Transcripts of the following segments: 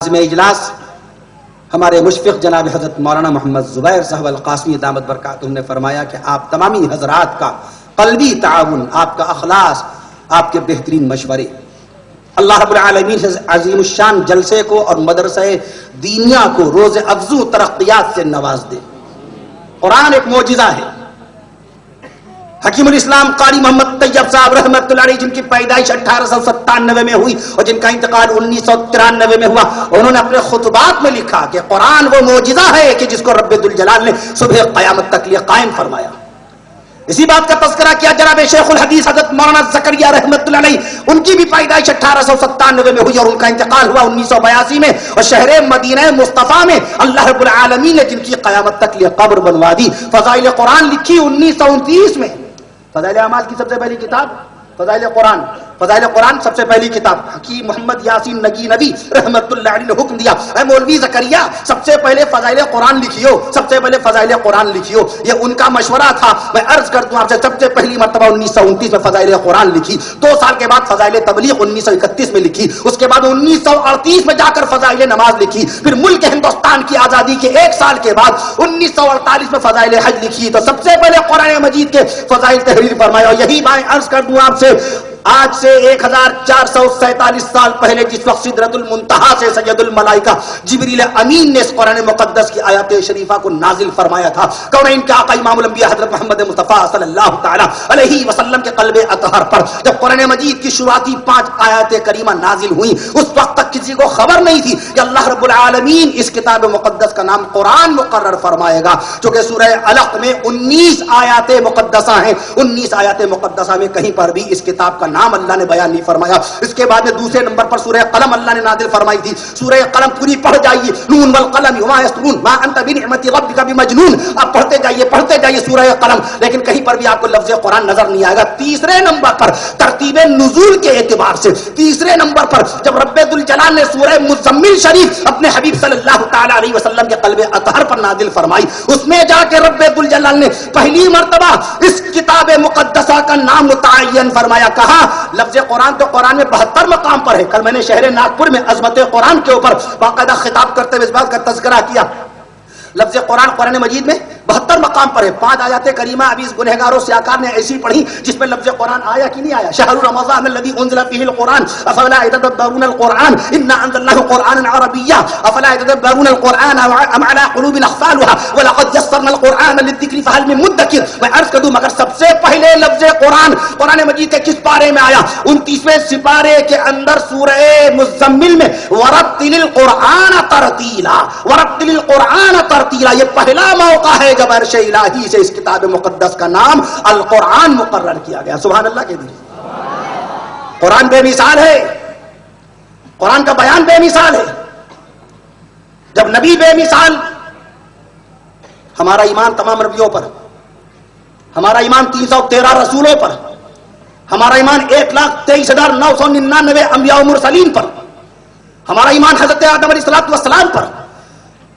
میں اجلاس ہمارے مشفق جناب حضرت مولانا محمد زبیر صاحب القاسمی دامت برکاتہم نے فرمایا کہ آپ تمامی حضرات کا قلبی تعاون، آپ کا اخلاص، آپ کے بہترین مشورے اللہ رب العالمین سے عظیم الشان جلسے کو اور مدرسہ دینیا کو روز افزو ترقیات سے نواز دے۔ قرآن ایک معجزہ ہے۔ حکیم الاسلام قاری محمد طیب صاحب رحمۃ اللہ علیہ، جن کی پیدائش 1897 میں ہوئی اور جن کا انتقال 1993 میں ہوا، انہوں نے اپنے خطبات میں لکھا کہ قرآن وہ معجزہ ہے کہ جس کو رب ذوالجلال نے صبح قیامت تک لیے قائم فرمایا۔ اسی بات کا تذکرہ کیا جناب شیخ الحدیث حضرت مولانا زکریا رحمۃ اللہ علیہ، ان کی بھی پیدائش 1897 میں ہوئی اور ان کا انتقال ہوا 1982 میں، اور شہر مدینہ مصطفیٰ میں اللہ رب العالمین نے جن کی قیامت تک لیے قبر بنوا دی۔ فضائل قرآن لکھی 1929 میں۔ فضائل اعمال کی سب سے پہلی کتاب فضائل قرآن، فضائل قرآن سب سے پہلی کتاب حکیم محمد یاسین نگی نبی رحمت اللہ علیہ نے حکم دیا، اے مولوی زکریا سب سے پہلے فضائل قرآن لکھیو، سب سے پہلے فضائل قرآن لکھیو۔ یہ ان کا مشورہ تھا۔ میں عرض کر دوں آپ سے، سب سے پہلی مرتبہ 1929 میں فضائل قرآن لکھی، 2 سال کے بعد فضائل تبلیغ 1931 میں لکھی، اس کے بعد 1938 میں جا کر فضائل نماز لکھی، پھر ملک ہندوستان کی آزادی کے 1 سال کے بعد 1948 میں فضائل حج لکھی۔ تو سب سے پہلے قرآن مجید کے فضائل تحریر فرمایا، اور یہی بات عرض کر دوں آپ سے، آج سے 1447 سال پہلے جس وقت سدرۃ المنتہا سے سید الملائکہ جبریل امین نے اس قرآن مقدس کی آیات شریفہ کو نازل فرمایا تھا، کونین کے آقا امام الانبیاء حضرت محمد مصطفیٰ صلی اللہ تعالی علیہ وسلم کے قلب اطہر پر جب قرآن مجید کی شروعاتی 5 آیات کریمہ نازل ہوئیں، اس وقت تک کسی کو خبر نہیں تھی کہ اللہ رب العالمین اس کتاب مقدس کا نام قرآن مقرر فرمائے گا، چونکہ سورہ علق میں 19 آیات مقدسہ ہیں۔ 19 آیات مقدسہ میں کہیں پر بھی اس کتاب کا نام اللہ نے بیان نہیں فرمایا۔ اس کے بعد میں دوسرے نمبر پر سورہ قلم اللہ نے نازل فرمائی تھی۔ سورہ قلم پوری پڑھ جائیے، نون والقلم وما یسطرون ما انت بنعمت ربک بمجنون، آپ پڑھتے جائیے سورہ قلم، لیکن کہیں پر بھی آپ کو لفظ قرآن نظر نہیں آئے گا۔ تیسرے نمبر پر ترتیب نزول کے اعتبار سے تیسرے نمبر پر جب رب ذوالجلال نے سورہ مزمل شریف اپنے حبیب صلی اللہ تعالی علیہ وسلم کے قلب اطہر پر نازل فرمائی، اس میں جا کے رب ذوالجلال نے پہلی مرتبہ اس کتاب مقدسہ کا نام متعین فرمایا۔ کہا لفظ قرآن تو قرآن میں 72 مقام پر ہے۔ کل میں نے شہر ناگپور میں عظمت قرآن کے اوپر باقاعدہ خطاب کرتے ہوئے اس بات کا تذکرہ کیا۔ لفظ قرآن قرآن مجید میں 72 مقام پر ہے۔ 5 آیات کریمہ ابھی اس گنہگاروں سیاکار نے ایسی پڑھی جس میں لفظ قرآن آیا کہ نہیں آیا۔ شہر رمضان الذی انزل فیہ القرآن افلا یتدبرون القرآن انا انزلناه قرآنا عربیا افلا یتدبرون القرآن ام علی قلوب اقفالها ولقد یسرنا القرآن للذکر فهل من مدکر۔ میں عرض کر دوں مگر سب سے پہلے لفظ قرآن مجید کے کس پارے میں آیا؟ 29ویں سپارے کے اندر سورہ مزمل میں ورتل القرآن ترتیلا، ورتل القرآن ترتیلا، یہ پہلا موقع ہے جب عرش الہی سے اس کتاب مقدس کا نام القرآن مقرر کیا گیا۔ سبحان اللہ کے دل، قرآن بے مثال ہے، قرآن کا بیان بے مثال ہے۔ جب نبی بے مثال، ہمارا ایمان تمام نبیوں پر، ہمارا ایمان 313 رسولوں پر، ہمارا ایمان 1,23,999 انبیاء و مرسلین پر، ہمارا ایمان حضرت آدم علیہ السلام پر،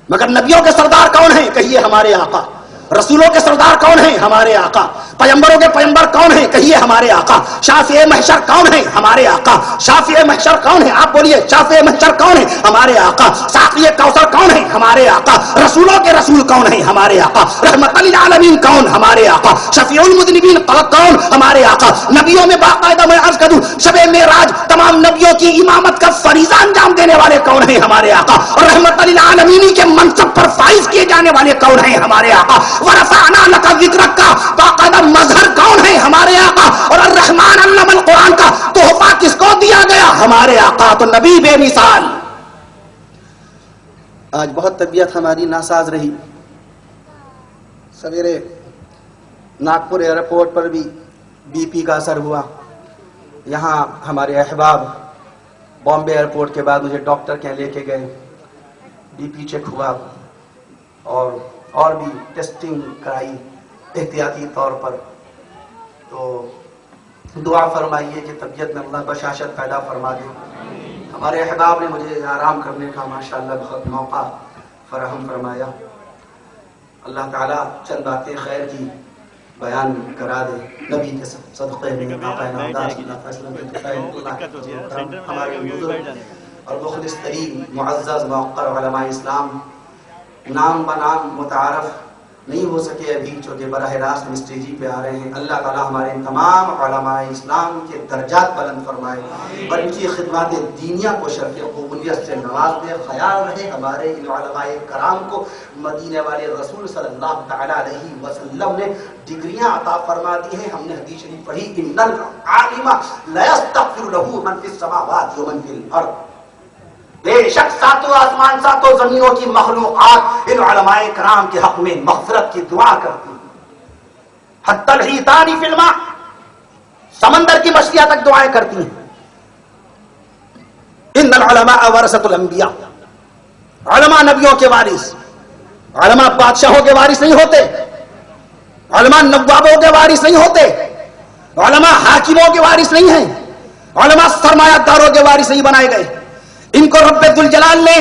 مگر نبیوں کے سردار کون ہیں؟ کہیے ہمارے آقا۔ رسولوں کے سردار کون ہیں؟ ہمارے آقا۔ پیغمبروں کے پیغمبر کون ہیں؟ کہیے ہمارے آقا۔ شافع محشر کون ہیں؟ ہمارے آقا۔ شافع محشر کون ہیں؟ آپ بولیے شافع محشر کون ہیں؟ ہمارے آقا۔ ساقی کوثر کون ہیں؟ ہمارے آقا۔ رسولوں کے رسول کون ہیں؟ ہمارے آقا۔ رحمت للعالمین کون؟ ہمارے آقا۔ شفیع المذنبین کون؟ ہمارے آقا۔ نبیوں میں باقاعدہ میں عرض کروں شب معراج تمام نبیوں کی امامت کا فریضہ انجام دینے والے کون ہیں؟ ہمارے آقا۔ اور رحمت للعالمین کے منصب پر فائز کیے جانے والے کون ہیں؟ ہمارے آقا۔ ورفعنا لک ذکرک کا باقاعدہ مظہر کون ہے؟ ہمارے آقا۔ اور الرحمن علم القرآن کا تحفہ کس کو دیا گیا؟ ہمارے آقا۔ تو نبی بے مثال۔ آج بہت طبیعت ہماری ناساز رہی، سویرے ناگپور ایئرپورٹ پر بھی بی پی کا اثر ہوا۔ یہاں ہمارے احباب بامبے ایئرپورٹ کے بعد مجھے ڈاکٹر کے لے کے گئے، بی پی چیک ہوا اور بھی ٹیسٹنگ کرائی احتیاطی طور پر۔ تو دعا فرمائیے کہ طبیعت میں اللہ بشاشت پیدا فرما دے۔ ہمارے احباب نے مجھے آرام کرنے کا ماشاءاللہ بہت موقع فراہم فرمایا۔ اللہ تعالیٰ چند باتیں خیر کی بیان کرا دے نبی کے صدقے میں، آقا نامدار صلی اللہ علیہ وسلم کے فضائل، ہمارے بزرگ اور مخلص ترین معزز موقر علماء اسلام نام بنام متعارف نہیں ہو سکے ابھی، چونکہ براہ راست مسٹیجی پہ آ رہے ہیں. اللہ تعالیٰ ہمارے تمام علماء اسلام کے درجات بلند فرمائے اور ان کی خدمات دینیہ کو شرف قبولیت سے نواز دے. خیال رہے ہمارے ان علماء کرام کو مدینے والے رسول صلی اللہ تعالیٰ علیہ وسلم نے ڈگریاں عطا فرما دی ہیں. ہم نے حدیث شریف پڑھی ان العالم لا یستغفر له من فی السماوات ومن فی الارض. بے شک ساتوں آسمان ساتوں زمینوں کی مخلوقات ان علماء کرام کے حق میں مغفرت کی دعا کرتی ہیں. حتی الحیتان فی الماء، سمندر کی مچھلیاں تک دعائیں کرتی ہیں. ان العلماء ورثۃ الانبیاء، علماء نبیوں کے وارث. علماء بادشاہوں کے وارث نہیں ہوتے، علماء نوابوں کے وارث نہیں ہوتے، علماء حاکموں کے وارث نہیں ہیں، علماء سرمایہ داروں کے وارث نہیں بنائے گئے. ان کو رب ذوالجلال نے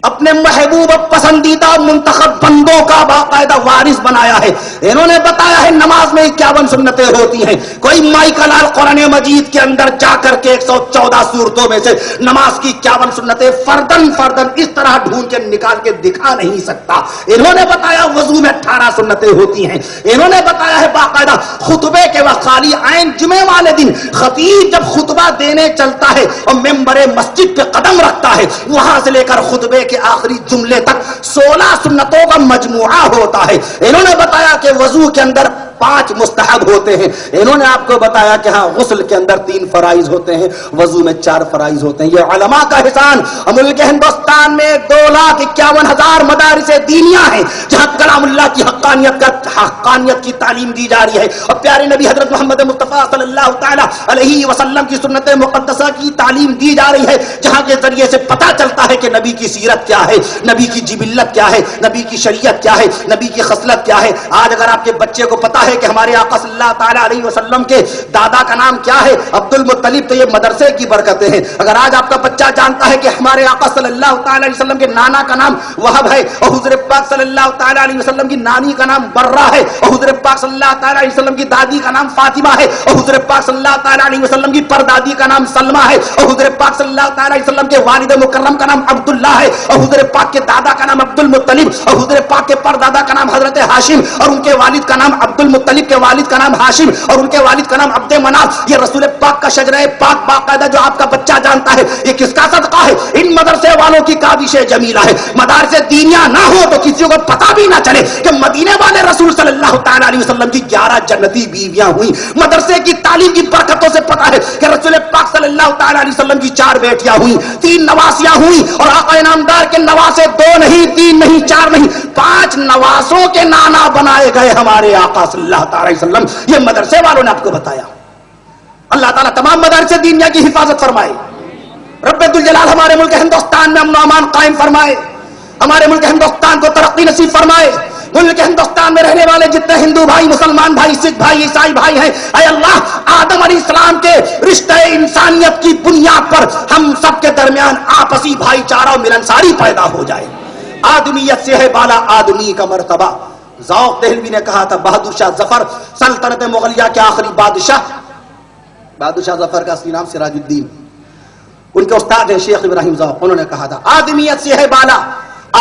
اپنے محبوب پسندیدہ منتخب بندوں کا باقاعدہ وارث بنایا ہے. انہوں نے بتایا ہے نماز میں 51 سنتیں ہوتی ہیں. کوئی مائی کا لال قرآن مجید کے اندر جا کر کے 114 صورتوں میں سے نماز کی 51 سنتیں فردن فردن اس طرح ڈھونڈ کے نکال کے دکھا نہیں سکتا. انہوں نے بتایا وضو میں 18 سنتیں ہوتی ہیں. انہوں نے بتایا ہے باقاعدہ خطبے کے وقت خالی عین جمعے والے دن خطیب جب خطبہ دینے چلتا ہے اور ممبر مسجد پہ قدم رکھتا ہے، وہاں سے لے کر خطبے کے آخری جملے تک 16 سنتوں کا مجموعہ ہوتا ہے. انہوں نے بتایا کہ وضو کے اندر 5 مستحب ہوتے ہیں. انہوں نے آپ کو بتایا کہ ہاں غسل کے اندر 3 فرائض ہوتے ہیں، وضو میں 4 فرائض ہوتے ہیں. یہ علماء کا احسان. ملک ہندوستان میں 2,51,000 مدارس دینیہ ہیں جہاں کلام اللہ کی حقانیت کی تعلیم دی جا رہی ہے اور پیارے نبی حضرت محمد مصطفیٰ صلی اللہ تعالیٰ علیہ وسلم کی سنت مقدسہ کی تعلیم دی جا رہی ہے، جہاں کے ذریعے سے پتہ چلتا ہے کہ نبی کی سیرت کیا ہے، نبی کی جبلت کیا ہے، نبی کی شریعت کیا ہے، نبی کی خصلت کیا ہے. آج اگر آپ کے بچے کو پتا ہے کہ ہمارے آقا صلی اللہ تعالیٰ علیہ وسلم کے دادا کا نام کیا ہے، عبد المطلب، تو یہ مدرسے کی برکتیں ہیں. اگر آج آپ کا بچہ جانتا ہے کہ ہمارے آقا صلی اللہ تعالیٰ علیہ وسلم کے نانا کا نام وہب ہے اور حضور پاک صلی اللہ تعالیٰ علیہ وسلم کی نانی کا نام برہ ہے اور حضور پاک صلی اللہ تعالیٰ علیہ وسلم کی دادی کا نام فاطمہ ہے اور حضور پاک صلی اللہ تعالیٰ علیہ وسلم کی پردادی کا نام سلمہ ہے اور حضور پاک صلی اللہ تعالیٰ علیہ وسلم کے والد مکرم کا نام عبداللہ ہے اور حضور پاک کے دادا کا نام عبد المطلب اور حضور پاک کے پردادا کا نام حضرت ہاشم اور ان کے والد کا نام عبد المطلب کے والد کا نام ہاشم اور ان کے والد کا نام عبد مناف. یہ رسول پاک کا شجرہ پاک باقاعدہ جو آپ کا بچہ جانتا ہے، یہ کس کا صدقہ ہے؟ ان مدرسے والوں کی کاوش جمیلہ ہے. مدارس دینیہ نہ ہو تو کسی کو پتہ بھی نہ چلے کہ مدینے والے رسول صلی اللہ تعالیٰ علیہ وسلم کی 11 جنتی بیویاں ہوئی. مدرسے کی تعلیم کی برکتوں سے پتہ ہے کہ رسول پاک صلی اللہ تعالیٰ علیہ وسلم کی 4 بیٹیاں ہوئی، 3 نواسیاں ہوئی اور آقا انعامدار کے نواسے 2 نہیں، 3 نہیں، 4 نہیں، 5 نواسوں کے نانا بنائے گئے ہمارے آقا صلی اللہ تعالیٰ علیہ وسلم. یہ مدرسے والوں نے آپ کو بتایا. اللہ تعالیٰ تمام مدارس دینیہ کی حفاظت فرمائے. رب ذوالجلال ہمارے ملک ہندوستان میں امن و امان قائم فرمائے، ہمارے ملک ہندوستان کو ترقی نصیب فرمائے. ملک ہندوستان میں رہنے والے جتنے ہندو بھائی، مسلمان بھائی، سکھ بھائی، عیسائی بھائی ہیں، اے اللہ آدم علیہ السلام کے رشتہ انسانیت کی بنیاد پر ہم سب کے درمیان آپسی بھائی چارہ و ملنساری پیدا ہو جائے. آدمیت سے ہے بالا آدمی کا مرتبہ. ذوق دہلوی نے کہا تھا بہادر شاہ ظفر سلطنت مغلیہ کے آخری بادشاہ، بہادر شاہ ظفر کا اصلی نام سراج الدین، ان کے استاد ہیں شیخ ابراہیم ذوق. انہوں نے کہا تھا آدمیت سے ہے بالا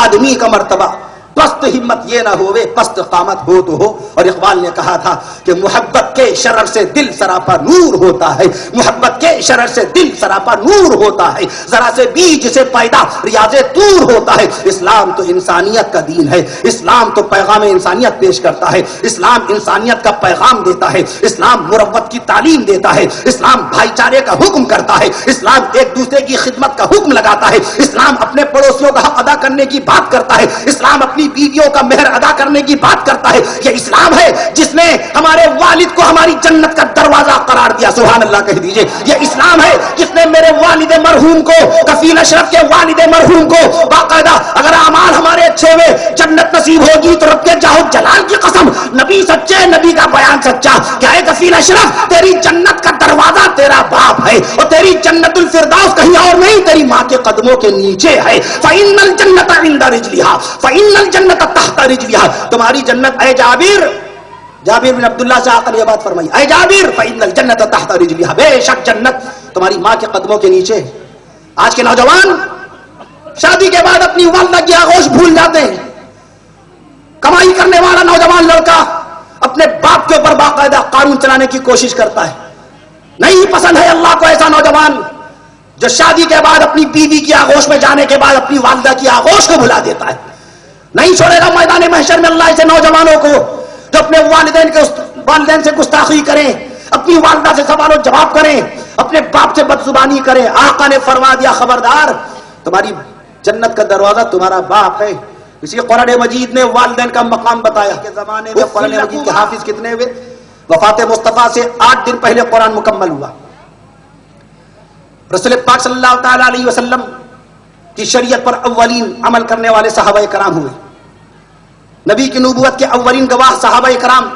آدمی کا مرتبہ، پست ہمت یہ نہ ہوئے پست قامت ہو تو ہو. اور اقبال نے کہا تھا کہ محبت کے شرر سے دل سراپا نور ہوتا ہے، محبت کے شرر سے دل سراپا نور ہوتا ہے، ذرا سے بیج سے پیدا ریاض طور ہوتا ہے. اسلام تو انسانیت کا دین ہے، اسلام تو پیغام انسانیت پیش کرتا ہے، اسلام انسانیت کا پیغام دیتا ہے، اسلام مروت کی تعلیم دیتا ہے، اسلام بھائی چارے کا حکم کرتا ہے، اسلام ایک دوسرے کی خدمت کا حکم لگاتا ہے، اسلام اپنے پڑوسیوں کا حق ادا کرنے کی بات کرتا ہے، اسلام اپنی بیویوں کا مہر ادا کرنے کی بات کرتا ہے. یہ اسلام ہے جس نے ہمارے والد کو ہماری جنت کا دروازہ قرار دیا. سبحان اللہ کہہ دیجئے. یہ اسلام ہے جس نے میرے والد مرحوم کو، کفیل اشرف کے والد مرحوم کو باقاعدہ اگر اعمال ہمارے اچھے ہوئے جنت نصیب ہوگی تو رب کے جاہ جلال کی قسم نبی سچے، نبی کا بیان سچا. کیا ہے کفیل اشرف؟ تیری جنت کا دروازہ تیرا باپ ہے اور تیری جنت الفردوس کہیں اور نہیں، تیری ماں کے قدموں کے نیچے ہے. فإن الجنت عند رجلها فإن جنت تحت رجلها. تمہاری جنت اے جابر، جابر بن عبداللہ سے آقا نے یہ بات فرمائی، اے جابر فإن الجنت تحت رجلها، بے شک جنت تمہاری ماں کے قدموں کے نیچے. آج کے نوجوان شادی کے بعد اپنی والدہ کی آغوش بھول جاتے ہیں. کمائی کرنے والا نوجوان لڑکا اپنے باپ کے اوپر باقاعدہ قانون چلانے کی کوشش کرتا ہے. نہیں پسند ہے اللہ کو ایسا نوجوان جو شادی کے بعد اپنی بیوی کی آغوش میں جانے کے بعد اپنی والدہ کی آغوش کو بھلا دیتا ہے. نہیں چھوڑے گا میدان محشر میں اللہ ایسے نوجوانوں کو جو اپنے والدین سے گستاخی کریں, اپنی والدہ سے سوال و جواب کریں, اپنے باپ سے بدزبانی کریں. آقا نے فرما دیا خبردار, تمہاری جنت کا دروازہ تمہارا باپ ہے. اسی قرآن مجید نے والدین کا مقام بتایا. کے زمانے میں قرآن مجید کے حافظ کتنے ہوئے؟ وفات مصطفیٰ سے 8 دن پہلے قرآن مکمل ہوا. رسول پاک صلی اللہ تعالی علیہ وسلم کی شریعت پر اولین عمل کرنے والے صحابہ کرام ہوئے. نبی کی نبوت کے اولین گواہ صحابہ کرام,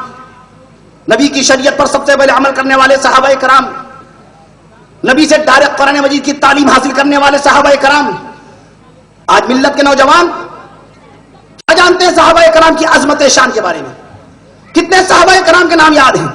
نبی کی شریعت پر سب سے پہلے عمل کرنے والے صحابہ کرام, نبی سے ڈائریکٹ قرآن مجید کی تعلیم حاصل کرنے والے صحابہ کرام. آج ملت کے نوجوان کیا جانتے ہیں صحابہ کرام کی عظمت شان کے بارے میں؟ کتنے صحابہ کرام کے نام یاد ہیں؟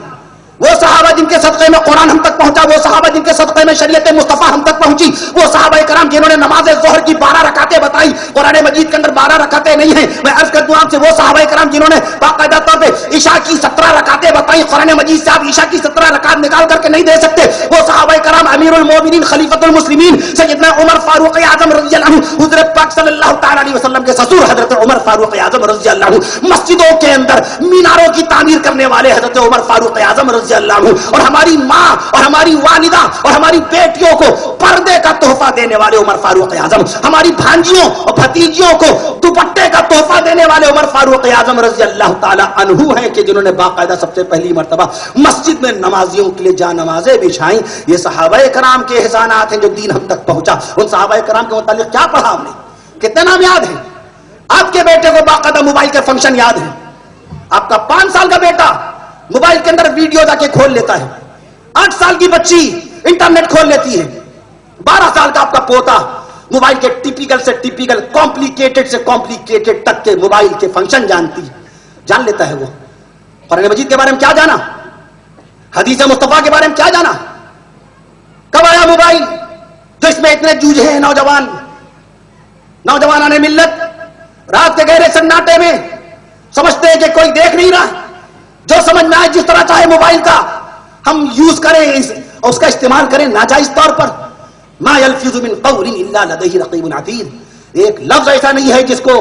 وہ صحابہ جن کے صدقے میں قرآن ہم تک پہنچا, وہ صحابہ جن کے صدقے میں شریعت مصطفیٰ ہم تک پہنچی, وہ صحابہ کرام جنہوں نے نماز ظہر کی 12 رکعتیں بتائی. قرآن مجید کے اندر 12 رکعتیں نہیں ہیں. میں عرض کرتا ہوں آپ سے, وہ صحابہ کرام جنہوں نے باقاعدہ طور پہ عشاء کی 17 رکعتیں بتائی. قرآن مجید سے آپ عشاء کی 17 رکعت نکال کر کے نہیں دے سکتے. وہ صحابہ کرام امیر المومنین خلیفۃ المسلمین سیدنا عمر فاروق اعظم رضی اللہ عنہ, حضرت پاک صلی اللہ تعالی علیہ وسلم کے سسور حضرت عمر فاروق اعظم رضی اللہ عنہ, مسجدوں کے اندر میناروں کی تعمیر کرنے والے حضرت عمر فاروق اعظم رضی اللہ عنہ, اور ہماری ماں اور ہماری والدہ اور ہماری بیٹیوں کو پردے کا تحفہ دینے والے عمر فاروق اعظم, ہماری بھانجیوں اور بھتیجیوں کو دوپٹے کا تحفہ دینے والے عمر فاروق اعظم رضی اللہ تعالی عنہ ہیں کہ جنہوں نے باقاعدہ سب سے پہلی مرتبہ مسجد میں نمازیوں کے لیے جا نمازیں بچھائیں. یہ صحابہ کرام کے احسانات ہیں جو دین ہم تک پہنچا. ان صحابہ کرام کے متعلق کیا پڑھا ہم نے؟ کتنے نام یاد ہیں؟ آپ کے بیٹے کو باقاعدہ موبائل کے فنکشن یاد ہیں. آپ کا 5 سال کا بیٹا موبائل کے اندر ویڈیو جا کے کھول لیتا ہے. 8 سال کی بچی انٹرنیٹ کھول لیتی ہے. 12 سال کا آپ کا پوتا موبائل کے ٹیپیکل سے ٹیپیکل, کمپلیکیٹڈ سے کمپلیکیٹڈ تک کے موبائل کے فنکشن جان لیتا ہے. وہ قرآن مجید کے بارے میں کیا جانا؟ حدیث مصطفیٰ کے بارے میں کیا جانا؟ کب آیا موبائل تو اس میں اتنے جوجھے ہیں نوجوانان ملت رات کے گہرے سناٹے میں سمجھتے ہیں کہ کوئی دیکھ نہیں رہا. جو سمجھ میں آئے جس طرح چاہے موبائل کا ہم یوز کریں اور اس کا استعمال کریں ناجائز طور پر. ما یلفظ من قول الا لدیہ رقیب عتید, ایک لفظ ایسا نہیں ہے جس کو